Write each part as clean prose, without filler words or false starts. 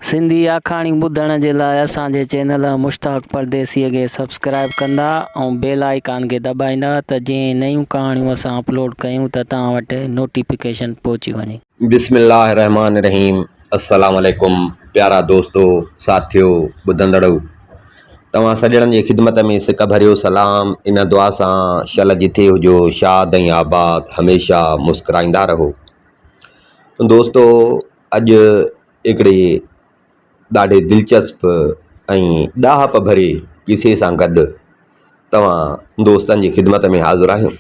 सिंधी आखाणी ॿुधण जे लाइ असांजे चैनल मुश्ताक परदेसीअ खे सब्सक्राइब कंदा ऐं बेल आइकान खे दॿाईंदा त जीअं नयूं कहाणियूं असां अपलोड कयूं त तव्हां वटि नोटिफिकेशन पहुची वञे। बिस्मिल्लाहिर्रहमानिर्रहीम। अस्सलाम वालेकुम प्यारा दोस्तो साथियो ॿुधंदड़ो, तव्हां सॼणनि जी ख़िदमत में सिक भरियो सलाम। इन दुआ सां शल जिथे हुजो शाद ऐं आबाद, हमेशह मुस्कुराईंदा रहो। दोस्तो, अॼु हिकिड़े ॾाढे दिलचस्प ऐं ॾाहप भरे किसे सां गॾु तव्हां दोस्तनि जी ख़िदमत में हाज़िर आहियूं।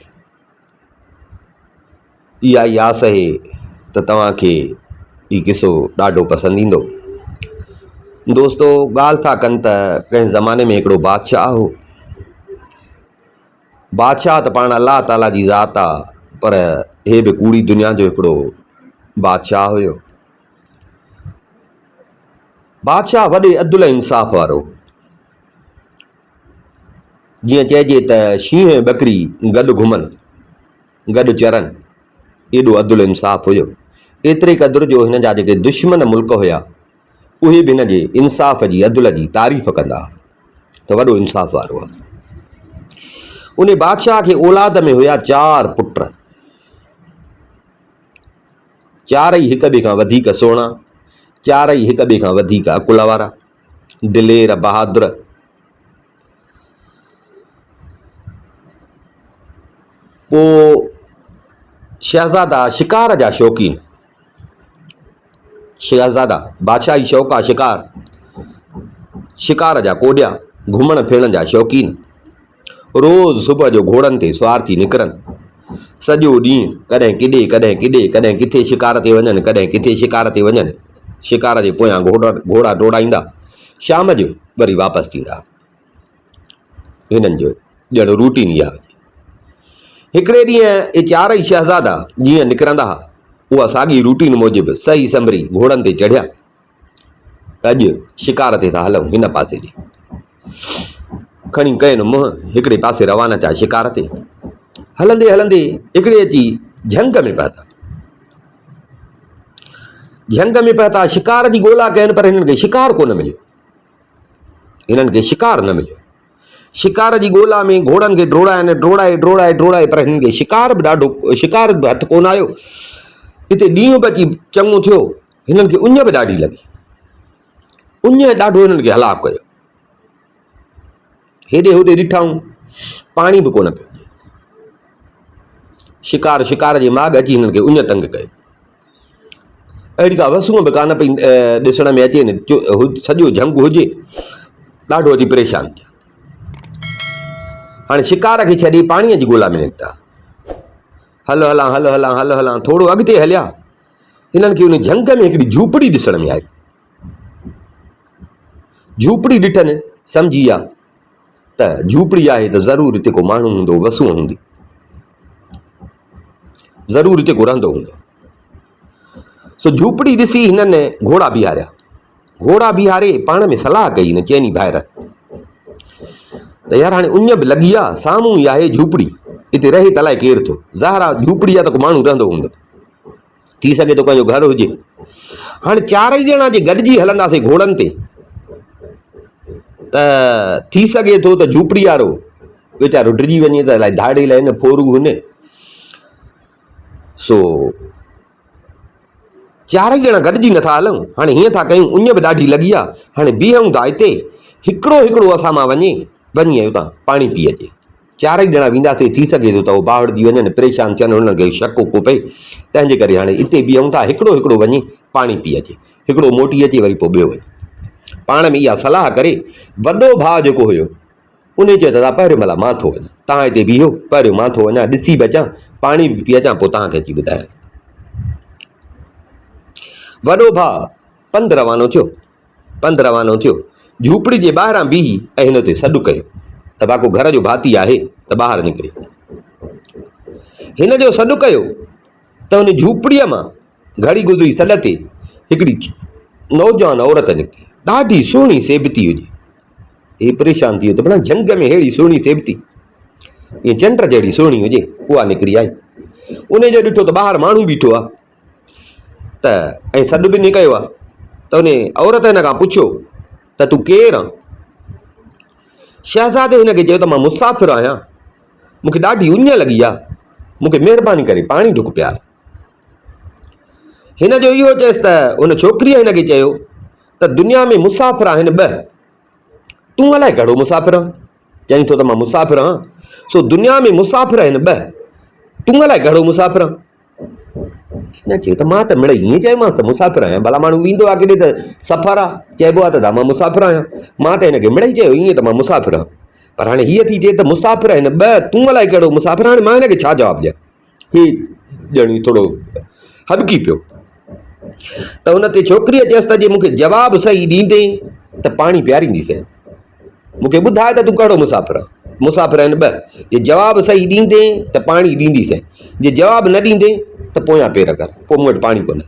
इहा ई आस आहे त तव्हांखे हीउ किसो ॾाढो पसंदि ईंदो। दोस्तो, ॻाल्हि था कनि त कंहिं ज़माने में हिकिड़ो बादशाह हो। बादशाह त पाण अलाह ताला जी ज़ात आहे, पर हे बि कूड़ी दुनिया जो हिकिड़ो बादशाह हुयो। बादशाह वॾे अदुल इंसाफ़ वारो, जीअं चइजे त शींहं ऐं ॿकरी गॾु घुमनि गॾु चरनि, एॾो अदुल इंसाफ़ हुयो। एतिरे क़दुरु जो हिन जा जेके दुश्मन मुल्क हुया उहे बि हिन जे इंसाफ़ जी अदुल जी तारीफ़ कंदा त वॾो इंसाफ़ वारो आहे। उन बादशाह खे औलाद में हुया 4 पुट, चारई हिक ॿिए खां वधीक सुहिणा, चारई हिक ॿिए खां वधीक अकुल वारा, दिलेर, बहादुर। पोइ शहज़ादा शिकार जा शौक़ीन, शहज़ादा बादशाही शौक़ आहे शिकार जा कोॾिया, घुमण फिरण जा शौक़ीन। रोज़ सुबुह जो घोड़नि ते सुवार थी निकिरनि, सॼो ॾींहुं कॾहिं किॾे कॾहिं किॾे, कॾहिं किथे शिकार ते वञनि, कॾहिं किथे शिकार ते वञनि। शिकार जे पोयां घोड़ा दौड़ाईंदा, शाम जो वरी वापसि थींदा। हिननि जो ॼण रूटीन इहा। हिकिड़े ॾींहुं इहे चारई शहज़ादा जीअं निकिरंदा हुआ, उहा साॻी रूटीन मूजिबि सही संभरी घोड़नि ते चढ़िया त अॼु शिकार ते था हलूं। हिन पासे ॾे खणी कयनि मुंहुं, हिकिड़े पासे रवाना थिया शिकार ते। हलंदे हलंदे हिकिड़े अची झंग में पहुता। झंग में पहुता, शिकार जी ॻोल्हा कयनि, पर हिननि खे शिकार कोन मिलियो। हिननि खे शिकार न मिलियो। शिकार जी ॻोल्हा में घोड़नि खे ड्रोड़ाए पर हिननि खे शिकार बि हथु कोन आयो। हिते ॾींहुं बि अची चङो थियो, हिननि खे उञ बि ॾाढी लॻी। उञ ॾाढो हिननि खे हलाकु कयो। हेॾे होॾे ॾिठऊं, पाणी बि कोन पियो। शिकार जे माॻ अची हिननि खे उञ तंग कयो। अहिड़ी का वसूं बि कान पई ॾिसण में अचे न, सॼो झंग हुजे। ॾाढो अची परेशान थिया। हाणे शिकार खे छॾे पाणीअ जी ॻोल्हा में निकिता। हल हलां थोरो अॻिते हलिया, हिननि खे उन झंग में हिकिड़ी झूपड़ी ॾिसण में आई। झूपड़ी ॾिठनि, सम्झी विया त झूपड़ी आहे त ज़रूरु हिते को माण्हू हूंदो, वसूं हूंदी, ज़रूरु हिते को रहंदो हूंदो। सो झूपड़ी ॾिसी हिननि घोड़ा बीहारे पाण में सलाह कई। न चइनी ॿाहिरि त यार हाणे उञ बि लॻी आहे, साम्हूं ई आहे झूपड़ी, हिते रहे त अलाए केरु थो। ज़ाहिर आहे झूपड़ी आहे त को माण्हू रहंदो हूंदो, थी सघे थो पंहिंजो घर हुजे। हाणे चारई ॼणा जे गॾिजी हलंदासीं घोड़नि ते त थी सघे थो त झूपड़ी वारो वीचारो डिॼी वञे त अलाए धाड़े लाइ फोरू हुन। सो चारई ॼणा गॾिजी नथा हलूं। हाणे हीअं था कयूं, उञ बि ॾाढी लॻी आहे, हाणे बीहूं था हिते, हिकिड़ो असां मां वञी हुतां पाणी पी अचे। चारई ॼणा वेंदासीं, थी सघे थो त उहो बावड़जी वञनि, परेशान थियनि, हुननि खे शक को पए। तंहिंजे करे हाणे हिते बीहूं था, हिकिड़ो वञी पाणी पी अचे, हिकिड़ो मोटी अचे, वरी पोइ ॿियो वञे। पाण में इहा सलाह करे वॾो भाउ जेको हुयो उन चयो त पहिरियों भला मां थो वञा, तव्हां हिते बीहो, पहिरियों मां थो वञा, ॾिसी बि अचां, पाणी बि पी अचां, पोइ तव्हांखे अची ॿुधायां। वॾो भाउ पंधु रवानो थियो। झूपड़ी जे ॿाहिरां बीही ऐं हिन ते सॾु कयो त बाक़ो घर जो भाती आहे त ॿाहिरि निकिरे। हिन जो सॾु कयो त हुन झूपड़ीअ मां घड़ी गुज़री सॾ ते हिकिड़ी नौजवान औरत निकिती, ॾाढी सुहिणी सेबती हुजे। हे परेशान थी वियो त भला झंग में अहिड़ी सुहिणी सेबती, ईअं चंड जहिड़ी सुहिणी हुजे, उहा निकिरी आई। उन जो ॾिठो त ॿाहिरि माण्हू बीठो आहे त ऐं सॾु बि न कयो आहे। त उन औरत हिन खां पुछियो त तूं केरु आहीं? शहज़ादे हिनखे चयो त मां मुसाफ़िर आहियां, मूंखे ॾाढी उञ लॻी आहे, मूंखे महिरबानी करे पाणी ढुक पियार। हिन जो इहो चयसि त उन छोकिरीअ हिनखे चयो त दुनिया में मुसाफ़िर आहिनि ॿ, तूं अलाए कहिड़ो मुसाफ़िर आहीं? चईं थो त मां मुसाफ़िर आहियां, सो दुनिया में मुसाफ़िर आहिनि ॿ, तूं अलाए कहिड़ो मुसाफ़िर आहीं? हिन चयो त मां त मिड़ई हीअं चयोमांसि त मुसाफ़िर आहियां, भला माण्हू वेंदो आहे केॾे त सफ़र आहे, चइबो आहे त मां मुसाफ़िर आहियां, मां त हिनखे मिड़ई चयो ईअं त मां मुसाफ़िर आहियां। पर हाणे हीअ थी चए त मुसाफ़िर आहिनि ॿ, तूं अलाए कहिड़ो मुसाफ़िर, हाणे मां हिनखे छा जवाबु ॾियां? हीउ ॼणी थोरो हॿकी पियो। त उन ते छोकिरीअ चयसि त जे मूंखे जवाबु सही ॾींदे त पाणी पीआरींदीसीं, मूंखे ॿुधाए त तूं कहिड़ो मुसाफ़िर आहे? मुसाफ़िर आहिनि ॿ, जे जवाबु सही ॾींदे त पाणी ॾींदीसीं, जे जवाबु न ॾींदे त पोयां पेर कर, पोइ मूं वटि पाणी कोन्हे।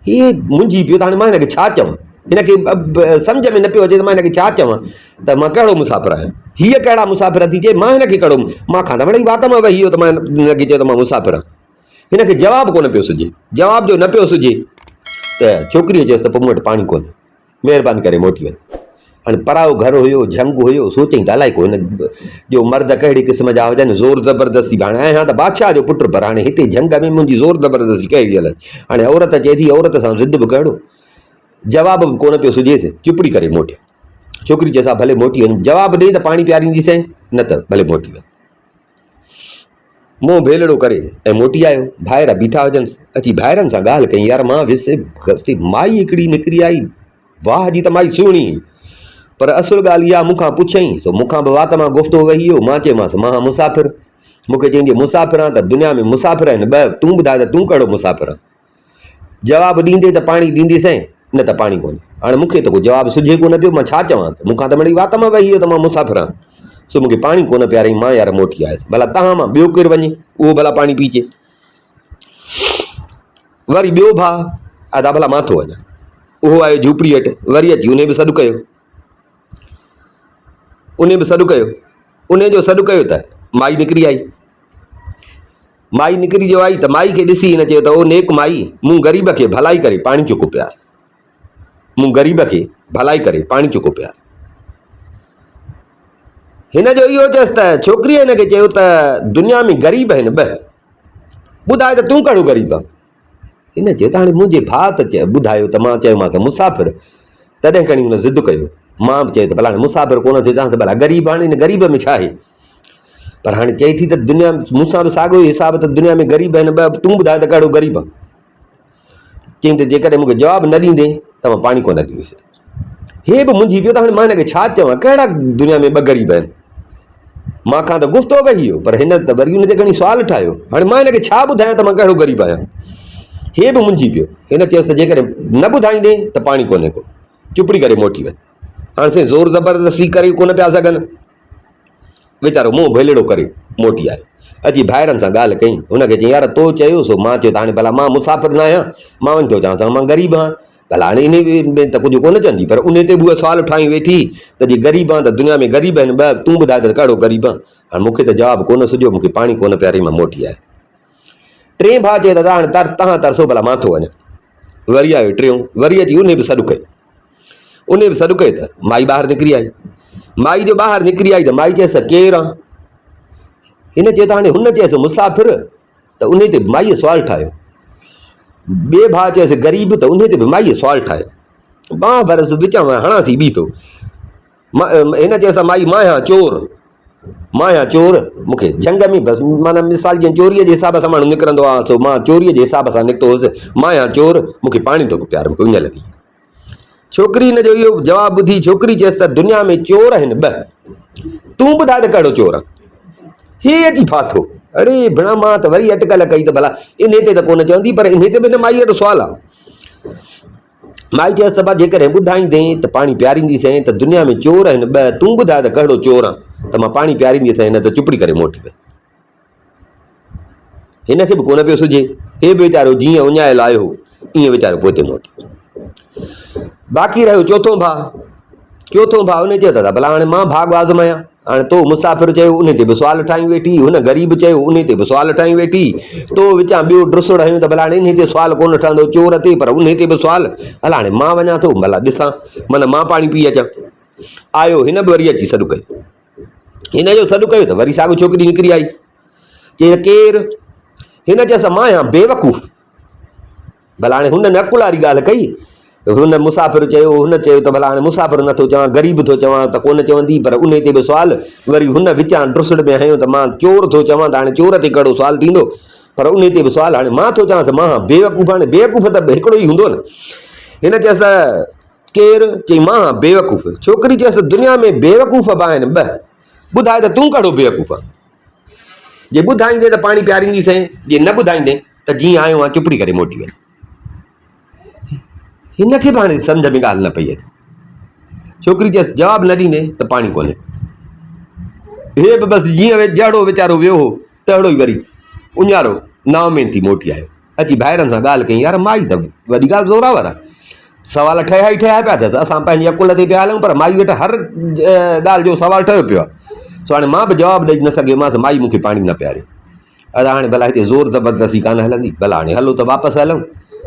हीअ मुंझी पियो त हाणे मां हिनखे छा चवां? हिनखे सम्झ में न पियो अचे त मां हिनखे छा चवां त मां कहिड़ो मुसाफ़िर आहियां। हीअ कहिड़ा मुसाफ़िर थी चए, मां हिनखे कहिड़ो, मां खां त वरी वात मां वेही वियो त मां हिनखे चयो त मां मुसाफ़िर आहियां। हिनखे जवाबु कोन पियो सुझे, जवाब जो न पियो सुझे त छोकिरीअ चयसि त पोइ मूं वटि पाणी कोन्हे, महिरबानी करे मोटी वञ। हाणे परायो घर हुयो, झंग हुयो, सोचई त अलाए को हिन जो मर्द कहिड़े क़िस्म जा हुजनि, ज़ोर ज़बरदस्ती। हाणे आहियां त बादशाह जो पुटु, पर हाणे हिते झंग में मुंहिंजी ज़ोर ज़बरदस्ती कहिड़ी हले। हाणे औरत चए थी, औरत सां ज़िद बि कहिड़ो, जवाब बि कोन पियो सुझेसि, चुपड़ी करे मोटियो। छोकिरी चएसि भले मोटी वञ, जवाबु ॾे त पाणी पीआरींदीसीं, न त भले मोटी वञ। मुंहुं भेलड़ो करे ऐं मोटी आयो। भाइर बीठा हुजनि, अची भाइरनि सां ॻाल्हि कई, यार मां वियुसि माई हिकिड़ी निकिरी आई, वाह जी त माई सुहिणी, पर असुलु ॻाल्हि इहा मूंखां पुछई, सो मूंखां बि वात मां गुफ़्तो वेही वियो। मां चयोमांसि मां मुसाफ़िर, मूंखे चईंदी मुसाफ़िर आहियां त दुनिया में मुसाफ़िर आहिनि ॿ, तूं ॿुधाए त तूं कहिड़ो मुसाफ़िर आहीं? जवाबु ॾींदे त पाणी ॾींदीसीं, न त पाणी कोन्हे। हाणे मूंखे त को जवाबु सुझे कोन पियो, मां छा चवांसि? मूंखां त मिड़ई वात मां वेही वियो त मां मुसाफ़िर आहियां, सो मूंखे पाणी कोन पीआरई, मां यार मोटी आयुसि। भला तव्हां मां ॿियो केरु वञे, उहो भला पाणी पी अचे। वरी ॿियो भाउ अदा भला मां थो वञा, उहो आयो झूपड़ी वटि, वरी अची उन बि सॾु कयो, उन बि सॾु कयो, उन जो सॾु कयो त माई निकिरी आई। माई निकिरी जो आई त माई खे ॾिसी हिन चयो त ओ नेक माई, मूं ग़रीब खे भलाई करे पाणी चुको पियार, मूं ग़रीब खे भलाई करे पाणी चुको पियार। हिन जो इहो चयसि त छोकिरीअ हिनखे चयो त दुनिया में ग़रीब आहिनि ॿ, ॿुधाए त तूं कहिड़ो ग़रीब आहे? हिन चयो त हाणे मुंहिंजे भाउ त ॿुधायो त मां चयोमांसि मुसाफ़िर, तॾहिं खणी हुन ज़िद कयो। मां बि चयो त भला हाणे मुसाफ़िर कोन थिए, तव्हां त भला ग़रीब, हाणे हिन ग़रीब में छा आहे? पर हाणे चई थी त दुनिया मूंसां बि साॻियो ई हिसाब, त दुनिया में ग़रीब आहिनि ॿ, तूं ॿुधाए त कहिड़ो ग़रीब आहे? चई त जेकॾहिं मूंखे जवाबु न ॾींदे त मां पाणी कोन ॾींदुसि। हे बि मुंझी पियो त हाणे मां हिनखे छा चवां, कहिड़ा दुनिया में ॿ ग़रीब आहिनि? मां खां त गुफ़्तो वेही वियो, पर हिन त वरी हुन ते खणी सुवालु ठाहियो। हाणे मां हिनखे छा ॿुधायां त मां कहिड़ो ग़रीब आहियां? हे बि मुंझी पियो। हिन चयोसि त जेकॾहिं न ॿुधाईंदे त पाणी कोन्हे को, चुपड़ी करे मोटी वञ। हाणे साईं ज़ोर ज़बरदस्ती करे कोन पिया सघनि, वीचारो मुंहुं भेलड़ो करे मोटी आयो। अची भाइरनि सां ॻाल्हि कई, हुनखे चई यार तो चयो सो, मां चयो त हाणे भला मां मुसाफ़िर न आहियां, मां वञी थो चवां त मां ग़रीब आहियां। भला हाणे इन में त कुझु कोन चवंदी, पर उन ते बि उहा सुवालु ठाही वेठी त जे ग़रीब आहे त दुनिया में ग़रीब आहिनि ॿ, तूं ॿुधाए त कहिड़ो ग़रीब आहे? हाणे मूंखे त जवाबु कोन सुझियो, मूंखे पाणी कोन पीआरी, मां मोटी आयुसि। टे भाउ चयो दादा हाणे तव्हां तरसो, भला मां थो वञा। वरी आयो टियों, वरी अची उन बि सॾु कयो, उन बि सॾु कयो त माई ॿाहिरि निकिरी आई। माई जो ॿाहिरि निकिरी आई त माई चयसि केरु आहे? हिन चयो त हाणे हुन चयसि मुसाफ़िर, त उन ते माईअ सुवालु ठाहियो। ॿिए भाउ चयसि ग़रीब, त उन ते बि माईअ सुवालु ठाहियो। मां भरसि विचां हणांसी ॿी थो। हिन चयसि माई मां आहियां चोर, मां आहियां चोर, मूंखे झंग में बसि माना मिसाल जीअं चोरीअ जे हिसाब सां माण्हू निकिरंदो आहे, सो मां चोरीअ जे हिसाब सां निकितो हुउसि। मां आहियां चोर, मूंखे पाणी थो प्यार, मूंखे उञ लॻी। छोकिरी हिन जो इहो जवाबु ॿुधी छोकिरी चयसि त दुनिया में चोर आहिनि ॿ, तूं ॿुधाए त कहिड़ो चोर आहे? हे अची फाथो। अड़े भेण मां त वरी अटकल कई त भला इन ते त कोन चवंदी, पर इन ते बि त माईअ जो सुवालु आहे। माई चयसि त भाउ जेकॾहिं ॿुधाईंदे त पाणी पीआरींदीसीं, त दुनिया में चोर आहिनि ॿ, तूं ॿुधाए त कहिड़ो चोर आहे? त मां पाणी पीआरींदीसीं, न त चुपड़ी करे मोटी वञ। हिनखे बि कोन पियो सुझे, हे बि वीचारो जीअं उञायल आयो ईअं वीचारो पोइ मोटी। बाक़ी रहियो चोथों भाउ। चोथों भाउ उन चयो दादा भला हाणे मां भाॻु आज़मायां, हाणे तो मुसाफ़िर चयो उन ते बि सुवाल ठाही वेठी, हुन ग़रीब चयो उन ते बि सुवाल ठाही वेठी, तो विचां ॿियो ड्रुसड़ हयूं त भला हाणे इन ते सुवाल कोन ठहंदो चोर ते, पर उन ते बि सुवाल। हल हाणे मां वञा थो भला ॾिसां, माना मां पाणी पी अचां। आयो हिन बि वरी अची सॾु कयो, हिन जो सॾु कयो त वरी साॻियो छोकिरी निकिरी आई, चई केरु? हिन चयसि मां आहियां बेवकूफ़। भला हाणे हुन अकुल वारी ॻाल्हि कई, हुन मुसाफ़िर चयो, हुन चयो त भला हाणे मुसाफ़िर नथो चवां, ग़रीब थो चवां त कोन चवंदी, पर उन ते बि सुवाल। वरी हुन विचां ड्रुसड़ में हयो त मां चोर थो चवां त हाणे चोर ते कहिड़ो सुवाल थींदो, पर उन ते बि सुवाल। हाणे मां थो चवां त मां बेवकूफ़, हाणे बेवकूफ़ त हिकिड़ो ई हूंदो न। हिन चयसि केरु? चई मां बेवकूफ़। छोकिरी चयसि दुनिया में बेवकूफ़ बि आहिनि ॿ, ॿुधाए त तूं कहिड़ो बेवकूफ़ आहे? जे ॿुधाईंदे त पाणी पियारींदीसीं, जे न ॿुधाईंदे त जीअं आयो आहे चुपड़ी करे मोटी वञ। हिनखे बि हाणे सम्झ में ॻाल्हि न पई अचे। छोकिरी चयसि जवाबु न ॾींदे त पाणी कोन्हे। हे बि बसि जीअं जहिड़ो वीचारो वियो हो तहिड़ो ई वरी उञारो नाव में थी मोटी आयो। अची भाइरनि सां ॻाल्हि कई, यार माई त वॾी ॻाल्हि ज़ोरावर आहे, सवाल ठहिया ई ठहिया पिया अथसि, असां पंहिंजी अकुल ते पिया हलूं, पर माई वटि हर ॻाल्हि जो सवालु ठहियो पियो आहे। सो हाणे मां बि जवाबु ॾेई न सघियोमांसि, माई मूंखे पाणी न पियारे। अदा हाणे भला हिते ज़ोर ज़बरदस्ती कान हलंदी, भला हाणे हलो त वापसि हलूं,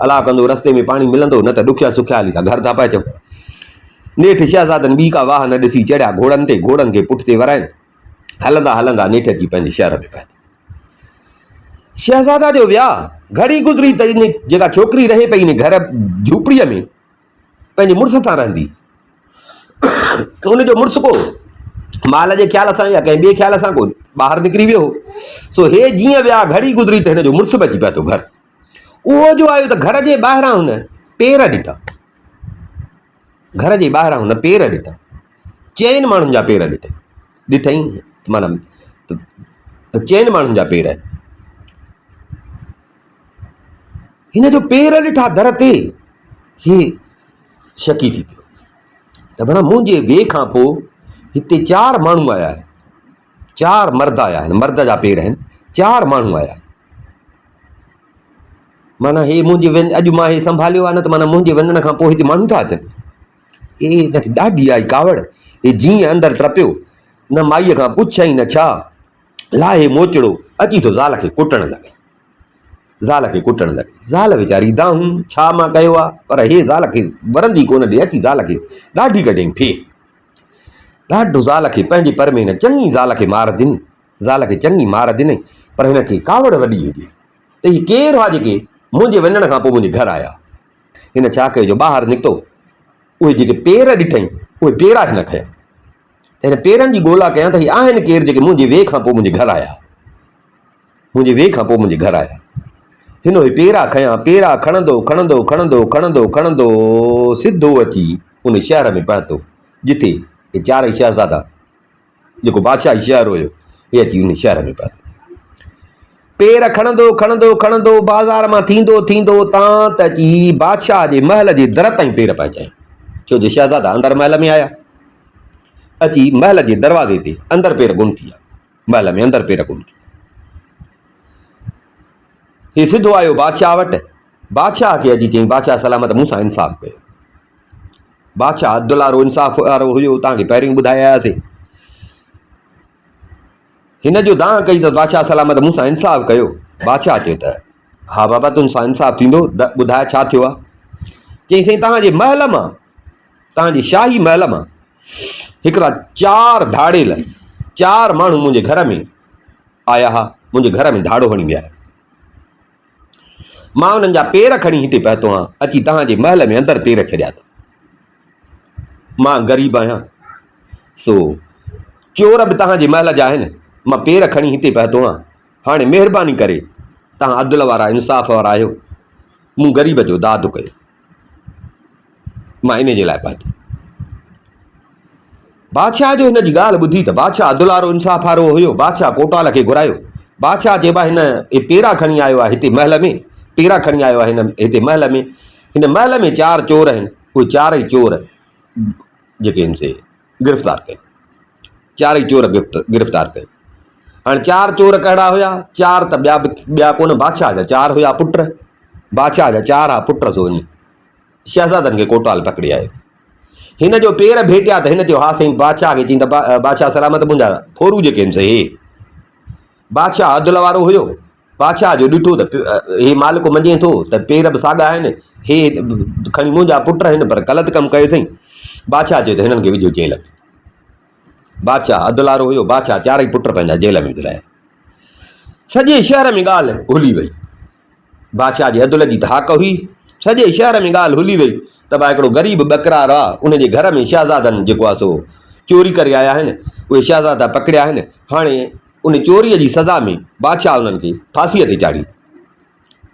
अलाह कंदो रस्ते में पाणी मिलंदो, न त ॾुखिया सुखिया हली था घर था पिया अचूं। नेठि शहज़ादनि ॿी का वाह न ॾिसी चढ़िया घोड़नि ते, घोड़नि खे पुठिते वराइनि, हलंदा हलंदा नेठि अची पंहिंजे शहर में पिया। शहज़ादा जो वियाह घड़ी गुज़री त इन जेका छोकिरी रहे पई इन घर झूपड़ीअ में पंहिंजे मुड़ुस सां रहंदी, उनजो मुड़ुस को माल जे ख़्याल सां या कंहिं ॿिए ख़्याल सां को ॿाहिरि निकिरी वियो। सो हे जीअं विया घड़ी गुज़री त हिनजो मुड़ुस बि अची पियो थो घर। उहो जो आयो त घर जे ॿाहिरां हुन पेर ॾिठा, घर जे ॿाहिरां हुन पेर ॾिठा, चइनि माण्हुनि जा पेर ॾिठई, माना चइनि माण्हुनि जा पेर। हिन जो पेर ॾिठा दर ते, हे शकी थी पियो त भला मुंहिंजे वे खां पोइ हिते 4 माण्हू आया आहिनि, 4 मर्द आया आहिनि, मर्द जा पेर आहिनि, 4 माण्हू आया। माना हे मुंहिंजे अॼु मां हे संभालियो आहे न, त माना मुंहिंजे वञण खां पोइ हिते माण्हू था अचनि। हे हिनखे ॾाढी आई कावड़, हे जीअं अंदरि टपियो, न माईअ खां पुछई न छा, लाहे मोचड़ो अची थो ज़ाल खे कुटणु लॻे, ज़ाल खे कुटणु लॻे। ज़ाल वीचारी दाहूं छा मां कयो आहे, पर हे ज़ाल खे वरंदी कोन ॾे, अची ज़ाल खे ॾाढी कढियईं फे, ॾाढो ज़ाल खे पंहिंजे पर में हिन चङी ज़ाल खे मार ॾिनी, ज़ाल खे चङी मार ॾिनई, पर हिनखे कावड़ वॾी हुजे त हीअ केरु आहे जेके मुंहिंजे वञण खां पोइ मुंहिंजे घर आया। हिन छा कयो, जो ॿाहिरि निकितो, उहे जेके पेर ॾिठई उहे पेर हिन खया, त हिन पेरनि जी ॻोल्हा कयां त हीअ आहिनि केरु जेके मुंहिंजे वे खां पोइ मुंहिंजे घर आया, मुंहिंजे वे खां पोइ मुंहिंजे घर आया। हिन पेरा खयां, पेरा खणंदो खणंदो खणंदो खणंदो खणंदो सिधो अची उन शहर में पहुतो जिथे हे 4 शहज़ादा, जेको बादशाही शहर हुयो, हे अची उन शहर में पहुतो। पेर खणंदो खणंदो खणंदो बाज़ार मां थींदो थींदो तां त अची बादशाह जे महल जे दर ताईं पेर पहुचाई, छो जो शहज़ादा अंदरि महल में आया। अची महल जे दरवाज़े ते अंदरि पेर गुम थी विया, महल में अंदरि पेर गुम थी। हे सिधो आयो बादशाह वटि, बादशाह खे अची चई बादशाह सलामत मूंसां इंसाफ़ कयो। बादशाह दुलारो इंसाफ़ वारो हुयो, तव्हांखे पहिरियों ॿुधायासीं। हिन जो दांह कई त बादशाह सलामत मूंसां इंसाफ़ कयो। बादशाह चयो त हा बाबा तुमसां इंसाफ़ थींदो, ॿुधाए छा थियो आहे। चई साईं तव्हांजे महल मां, तव्हांजे शाही महल मां हिकिड़ा 4 धाड़ेल 4 माण्हू मुंहिंजे घर में आया हुआ, मुंहिंजे घर में धाड़ो हणी विया। मां उन्हनि जा पेर खणी हिते पहुतो आहियां, अची तव्हांजे महल में अंदरि पेर छॾिया अथऊं। मां ग़रीब आहियां, सो चोर बि तव्हांजे महल जा आहिनि, मां पेर खणी हिते पहुतो आहियां। हाणे महिरबानी करे तव्हां अदल वारा इंसाफ़ वारा आहियो, मूं ग़रीब जो दादु कयो, मां इन जे लाइ पहुतो। बादशाह जो हिन जी ॻाल्हि ॿुधी त बादशाह अदल वारो इंसाफ़ वारो हुयो, बादशाह कोतवाल खे घुरायो। बादशाह चइबा हिन पेरा खणी आयो आहे हिते महल में, पेरा खणी आयो आहे हिन हिते महल में। हिन महल में 4 चोर आहिनि, उहे 4 ई चोर जेके आहिनि से गिरफ़्तार कयो, 4 ई चोर गिरफ़्तार कयो। हाणे 4 चोर कहिड़ा हुया, 4 त ॿिया कोन, बादशाह जा 4 हुया पुट, बादशाह जा 4 पुट। सो वञी शहज़ादनि खे कोतवाल पकड़े आयो। हिन जो पेर भेटिया त हिन चयो हा साईं बादशाह खे चई त बादशाह सलामत मुंहिंजा फोरू जेके आहिनि से हे बादशाह अदुल वारो हुयो बादशाह जो ॾिठो त हे मालिक मञे थो त पेर बि साॻा आहिनि हे खणी मुंहिंजा पुट आहिनि पर ग़लति कमु कयो अथई बादशाह चयो त हिननि खे विझो जेल में बादशाह अदुल वारो हुयो बादशाह चारई पुट पंहिंजा जेल में विझाया सॼे शहर में ॻाल्हि हुली वई बादशाह जे अदुल जी धाक हुई सॼे शहर में ॻाल्हि हुली वई त भाई हिकिड़ो ग़रीब बकरार आहे उनजे घर में शहज़ादनि जेको आहे सो चोरी करे आया आहिनि उहे शहज़ादा पकड़िया आहिनि हाणे उन चोरीअ जी सज़ा में बादशाह उन्हनि खे फांसीअ ते चाढ़ी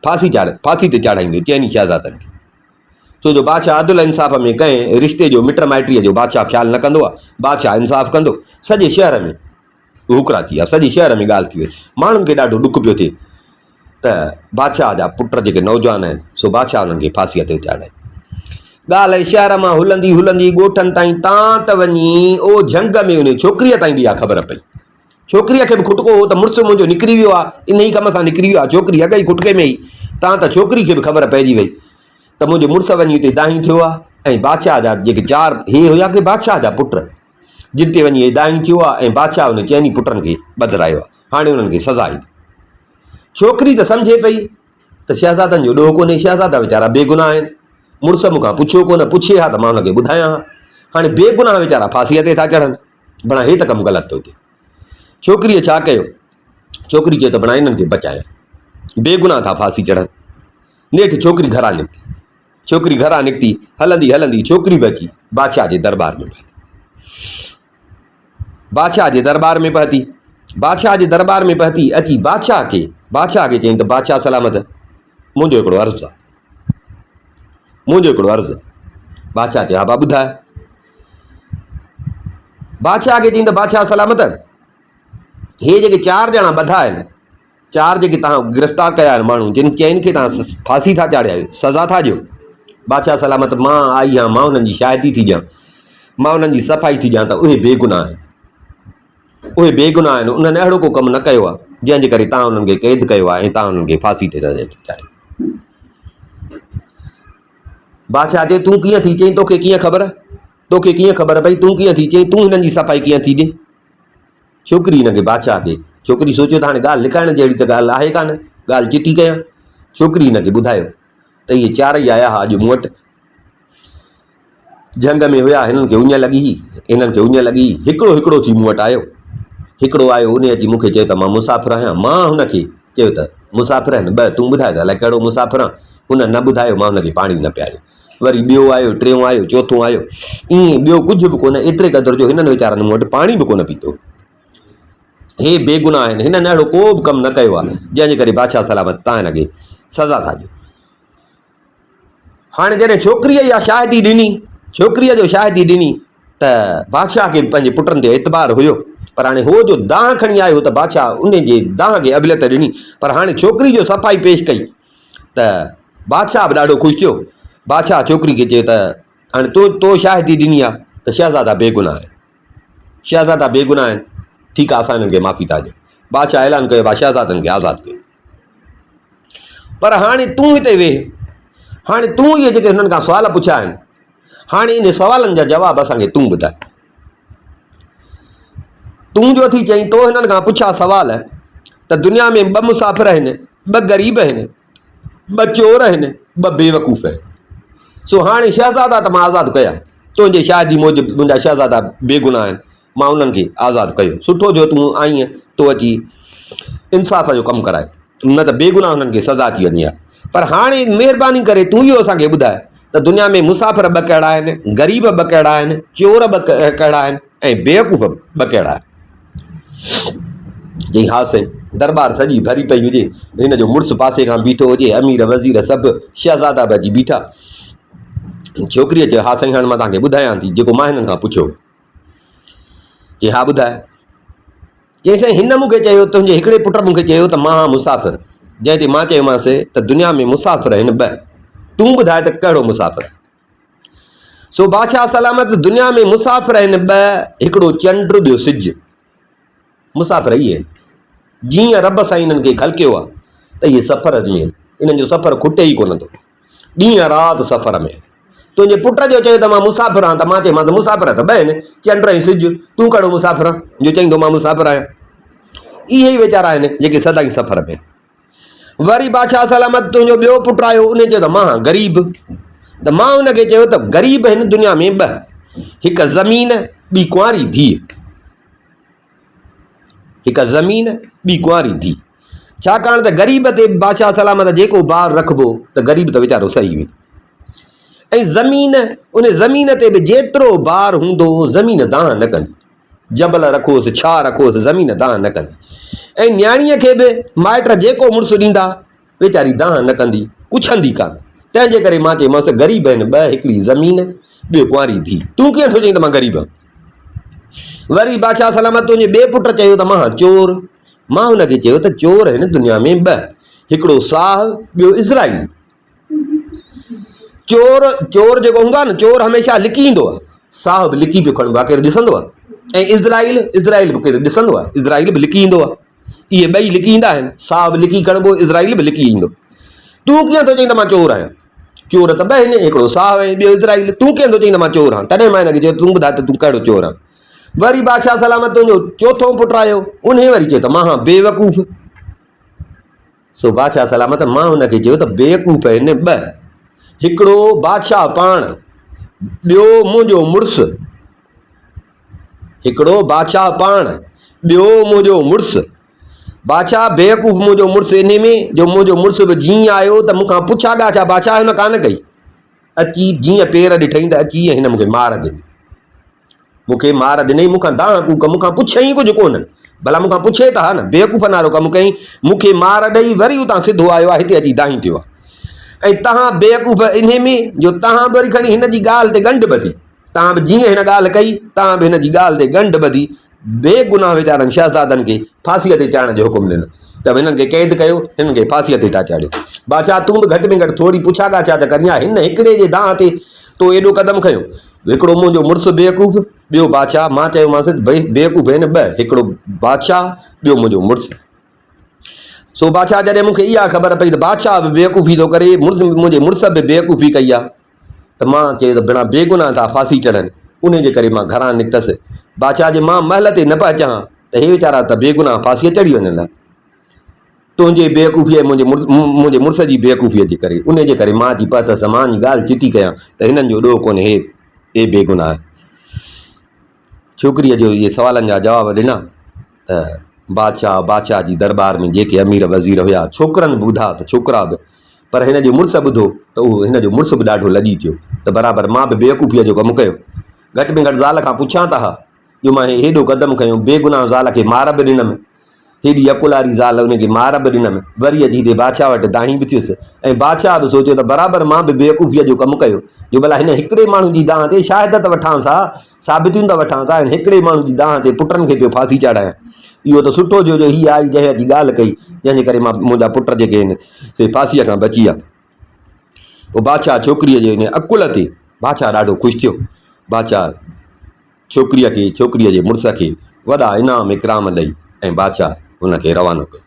फांसी ते चाढ़ाईंदो चइनी शहज़ादनि खे छो जो बादशाह अदुल इंसाफ़ में कंहिं रिश्ते जो मिट माइटीअ जो बादशाह ख़्यालु न कंदो आहे बादशाह इंसाफ़ कंदो सॼे शहर में हुकरा थी विया सॼे शहर में ॻाल्हि थी वई माण्हुनि खे ॾाढो ॾुख पियो थिए त बादशाह जा पुट जेके नौजवान आहिनि सो बादशाह उन्हनि खे फांसीअ ते चाढ़ाए ॻाल्हि शहर मां हुलंदी हुलंदी ॻोठनि ताईं तां त वञी ओ झंग में उन छोकिरीअ ताईं बि इहा ख़बर पई छोकिरीअ खे बि खुटको हो त मुड़ुसु मुंहिंजो निकिरी वियो आहे इन ई कम सां निकिरी वियो आहे छोकिरी अॻई खुटके में ई तां त छोकिरी खे बि ख़बर पइजी वई त मुंहिंजो मुड़ुसु वञी हुते दाही थियो आहे ऐं बादशाह जा जेके चारि हे हुया की बादशाह जा पुट जिन ते वञी दाही थियो आहे ऐं बादशाह उन चइनी पुटनि खे बदिरायो आहे हाणे उन्हनि खे सज़ा ईंदी छोकिरी त सम्झे पई त शहज़ादनि जो ॾोह कोन्हे शहज़ादा वीचारा बेगुनाह आहिनि मुड़ुसु मूंखां पुछियो कोन पुछे हा त मां हुनखे ॿुधायां हा हाणे बेगुनाह वीचारा फांसीअ ते था चढ़नि भला हे त कमु ग़लति थो थिए छोकिरीअ छा कयो छोकिरी चयो त भला इन्हनि खे बचाए बेगुनाह था फांसी चढ़नि नेठि छोकिरी घरां निकिती छोकिरी घरां निकिती हलंदी हलंदी छोकिरी बि अची बादशाह जे दरबार में पहुती बादशाह जे दरबार में पहुती बादशाह जे दरबार में पहुती अची बादशाह खे चयईं त बादशाह सलामत मुंहिंजो हिकिड़ो अर्ज़ु आहे मुंहिंजो हिकिड़ो अर्ज़ु आहे बादशाह चयो हा बा ॿुधाए बादशाह खे चयईं त बादशाह सलामत हे जेके चारि ॼणा ॿधा आहिनि चारि जेके तव्हां गिरफ़्तार कया आहिनि माण्हू जिन चइनि खे तव्हां फांसी था चाढ़िया आहियो सज़ा था ॾियो बादशाह सलामत मां आई आहियां मां उन्हनि जी शाहिदी थी ॾियां मां उन्हनि जी सफ़ाई थी ॾियां त उहे बेगुनाह आहिनि उन्हनि अहिड़ो को कमु न कयो आहे जंहिंजे करे तव्हां उन्हनि खे क़ैद कयो आहे ऐं तव्हां उन्हनि खे फांसी ते चाढ़ियो बादशाह चई तूं कीअं थी चई तोखे कीअं ख़बर पई तूं कीअं थी चई तूं हिननि जी सफ़ाई कीअं थी ॾे छोकिरी हिनखे बादशाह खे छोकिरी सोचियो त हाणे ॻाल्हि लिकाइण जहिड़ी त ॻाल्हि आहे कान ॻाल्हि चिटी कयां छोकिरी हिनखे ॿुधायो त इहे चारई आया हुआ अॼु मूं वटि झंग में हुया हिननि खे उञ लॻी हिकिड़ो थी मूं वटि आयो हिकिड़ो आयो उन अची मूंखे चयो त मां मुसाफ़िर आहियां मां हुनखे चयो त मुसाफ़िर आहिनि ॿ तूं ॿुधाए त अलाए कहिड़ो मुसाफ़िर आहे हुन न ॿुधायो मां हुनखे पाणी न पियारियो वरी ॿियो आयो टियों आयो चोथों आयो ईअं ॿियो कुझु बि कोन एतिरे क़दुरु जो हिननि वीचारनि मूं वटि पाणी बि कोन पीतो हे बेगुनाह आहिनि हिननि अहिड़ो को बि कमु न कयो आहे जंहिंजे करे बादशाह सलामत तव्हां हिनखे सज़ा था ॾियो हाणे जॾहिं छोकिरीअ जो शाहिदी ॾिनी त बादशाह खे पंहिंजे पुटनि ते एतबार हुयो पर हाणे हो जो दाह खणी आयो त बादशाह उन जे दाह खे अबिलियत ॾिनी पर हाणे छोकिरी जो सफ़ाई पेश कई त बादशाह बि ॾाढो ख़ुशि थियो बादशाह छोकिरी खे चयो त हाणे तो शाहिदी ॾिनी आहे त शहज़ादा बेगुनाह आहिनि ठीकु आहे असां हिननि खे माफ़ी था ॾियूं बादशाह ऐलान कयो आहे शहज़ादनि खे आज़ादु कयो पर हाणे तूं हिते वेह हाणे तूं इहे जेके हिननि खां सुवाल पुछिया आहिनि हाणे इन सवालनि जा जवाब असांखे तूं ॿुधाए तूं जो थी चई तो हिननि खां पुछा सवाल त दुनिया में ॿ मुसाफ़िर आहिनि ॿ ग़रीब आहिनि ॿ चोर आहिनि ॿ बेवकूफ़ आहिनि सो हाणे शहज़ादा त मां आज़ादु कया तुंहिंजे शादी मूजिबि मुंहिंजा शहज़ादा बेगुनाह आहिनि मां उन्हनि खे आज़ादु कयो सुठो जो तूं आईं तो अची इंसाफ़ जो कमु कराए न त बेगुनाह हुननि खे सज़ा थी वञी आहे पर हाणे महिरबानी करे तूं इहो असांखे ॿुधाए त दुनिया में मुसाफ़िर ॿ कहिड़ा आहिनि ग़रीब ॿ कहिड़ा आहिनि चोर ॿ कहिड़ा आहिनि ऐं बेवकूफ़ ॿ कहिड़ा आहिनि जी हा साईं दरबार सॼी भरी पई हुजे हिन जो मुड़ुसु पासे खां बीठो हुजे अमीर वज़ीर सभु शहज़ादा बि अची बीठा छोकिरीअ चयो हा साईं हाणे मां तव्हांखे ॿुधायां थी जेको मां हिननि खां पुछियो चई हा ॿुधाए चई साईं हिन मूंखे चयो तुंहिंजे हिकिड़े पुट मूंखे चयो त मां मुसाफ़िर जंहिं ते मां चयोमांसि त दुनिया में मुसाफ़िर आहिनि ॿ तूं ॿुधाए त कहिड़ो मुसाफ़िर सो बादशाह सलामत दुनिया में मुसाफ़िर आहिनि ॿ हिकिड़ो चंड ॿियो सिॼु मुसाफ़िर इहे जीअं रब साईं हिननि खे ख़लकियो आहे त इहे सफ़र में इन्हनि जो सफ़र खुटे ई कोन थो ॾींहं राति सफ़र में तुंहिंजे पुट जो चयो त मां मुसाफ़िर आहियां त मां चयोमांसि त मुसाफ़िर त ॿ आहिनि चंड ऐं सिज तूं कहिड़ो मुसाफ़िर आहे जो चईंदो मां मुसाफ़िर आहियां। इहे ई वीचारा आहिनि जेके सदाईं सफ़र में। वरी बादशाह सलामत तुंहिंजो ॿियो पुटु आयो उन चयो त मां ग़रीब त मां हुनखे चयो त ग़रीब आहिनि दुनिया में ॿ हिकु ज़मीन ॿी कुंवारी धीउ हिकु ज़मीन ॿी कुंवारी धीउ छाकाणि त ग़रीब ते बादशाह सलामत जेको ॿारु रखिबो त ग़रीब त वीचारो सही हुई ऐं ज़मीन उन ज़मीन ते बि जेतिरो ॿारु हूंदो ज़मीन दान न कंदी जबल रखोसि छा रखोसि ज़मीन दान न कंदी ऐं न्याणीअ खे बि माइट जेको मुड़ुसु ॾींदा वीचारी दान न कंदी कुछंदी कान। तंहिंजे करे मां चयोमांसि ग़रीब आहिनि ॿ हिकिड़ी ज़मीन ॿियो कुंवारी धीउ तूं कीअं थो चईं त मां ग़रीब आहियां। वरी बादशाह सलामत तुंहिंजे ॿिए पुट चयो त मां चोर मां हुनखे चयो त चोर आहिनि दुनिया में ॿ हिकिड़ो साह ॿियो इज़राइल। चोर चोर जेको हूंदो आहे न चोर हमेशह लिकी ईंदो आहे साह बि लिकी पियो खणंदो आहे केरु ॾिसंदो आहे ऐं इज़राइल बि केरु ॾिसंदो आहे इज़राइल बि लिकी ईंदो आहे। इहे ॿई लिकी ईंदा आहिनि साह बि लिकी खणिबो इज़राइल बि लिकी ईंदो। तूं कीअं थो चईं त मां चोर आहियां चोर त ॿ आहिनि हिकिड़ो साह ऐं ॿियो इज़राइल तूं कीअं थो चईं त मां चोर आहियां तॾहिं मां हिनखे चयो तूं ॿुधाए त तूं कहिड़ो चोर आहीं। वरी बादशाह सलामत तुंहिंजो चोथों पुटु आयो उन वरी चयो त मां बेवकूफ़ सो बादशाह सलामत मां हुनखे चयो त बेवकूफ़ आहिनि ॿ हिकिड़ो बादशाह पाण ॿियो मुंहिंजो मुड़ुसु हिकिड़ो बादशाह पाण ॿियो मुंहिंजो मुड़ुसु बादशाह बेवकूफ़ मुंहिंजो मुड़ुसु इन में जो मुंहिंजो मुड़ुसु बि जीअं आयो त मूंखां पुछा ॻाछा बादशाह हिन कान कई अची जीअं पेर ॾिठई त अची हिन मूंखे मार ॾिनई मूंखां दाह कूक मूंखां पुछई कुझु कोन भला मूंखां पुछे त हा न बेवकूफ़ नारो कमु कई मूंखे मार ॾेई वरी उतां सिधो आयो आहे हिते अची दाही थियो आहे ऐं तव्हां बेवकूफ़ इन में जो तव्हां बि वरी खणी हिन जी ॻाल्हि ते ॻंढ ॿधी तव्हां बि जीअं हिन ॻाल्हि कई तव्हां बि हिन जी ॻाल्हि ते ॻंढ ॿधी बेगुनाह वीचारनि शहज़ादनि खे फांसीअ ते चाढ़ण जो हुकुम ॾिनो त हिननि खे क़ैद कयो हिननि खे फांसीअ ते था चाढ़ियो। बादशाह तूं बि घटि में घटि थोरी पुछा ॻाछा त करियां हिन हिकिड़े जे दाह ते तो एॾो क़दम खयो हिकिड़ो मुंहिंजो मुड़ुसु बेवकूफ़ ॿियो बादशाह मां चयोमांसि भई बेवकूफ़ आहिनि ॿ हिकिड़ो बादशाह ॿियो मुंहिंजो मुड़ुसु। सो बादशाह जॾहिं मूंखे इहा ख़बर पई त बादशाह बि बेवकूफ़ी थो करे मुंहिंजे मुड़ुस बि बेवकूफ़ी कई आहे त मां चयो त बिना बेगुनाह था फांसी चढ़नि उन जे करे मां घरां निकितसि। बादशाह जे मां महल ते न पिया अचां त हे वीचारा त बेगुनाह फांसीअ चढ़ी वञनि तुंहिंजे बेवकूफ़ीअ मुंहिंजे मुड़ुस जी बेवकूफ़ीअ जे करे उन जे करे मां थी पतसि मां जी ॻाल्हि चिटी कयां त हिननि जो ॾोह कोन्हे हे बेगुनाह। छोकिरीअ जो इहे सवालनि जा जवाब ॾिना त बादशाह जी दरबार में जेके अमीर वज़ीर हुया छोकिरनि बि ॿुधा त छोकिरा बि पर हिन जो मुड़ुसु ॿुधो त उहो हिन जो मुड़ुसु बि ॾाढो लॼी थियो त बराबरि मां बि बेवकूफ़ीअ जो कमु कयो घटि में घटि ज़ाल खां पुछां त हा जो मां हेॾो क़दम खयो बेगुनाह ज़ाल खे मार बि ॾिनमि हेॾी अकुलारी ज़ाल उनखे मार बि ॾिनमि वरी अची हिते बादशाह वटि दाही बि थियुसि ऐं बादशाह बि सोचियो त बराबरि मां बि बेवकूफ़ीअ जो कमु कयो जो भला हिन हिकिड़े माण्हू जी दाह ते शहादत वठांसि हा साबितियूं त वठांसि हा हिकिड़े माण्हू जी दाह ते पुटनि खे पियो फांसी चढ़ायां इहो त सुठो जो हीअ आई जंहिं जी ॻाल्हि कई जंहिंजे करे मां मुंहिंजा पुट जेके आहिनि से फांसीअ खां बची विया। पोइ बादशाह छोकिरीअ जे हिन अकुल ते बादशाह ॾाढो ख़ुशि थियो। बादशाह छोकिरीअ जे मुड़ुस खे वॾा इनाम इकराम ॾेई ऐं बादशाह हुनखे रवानो कयो।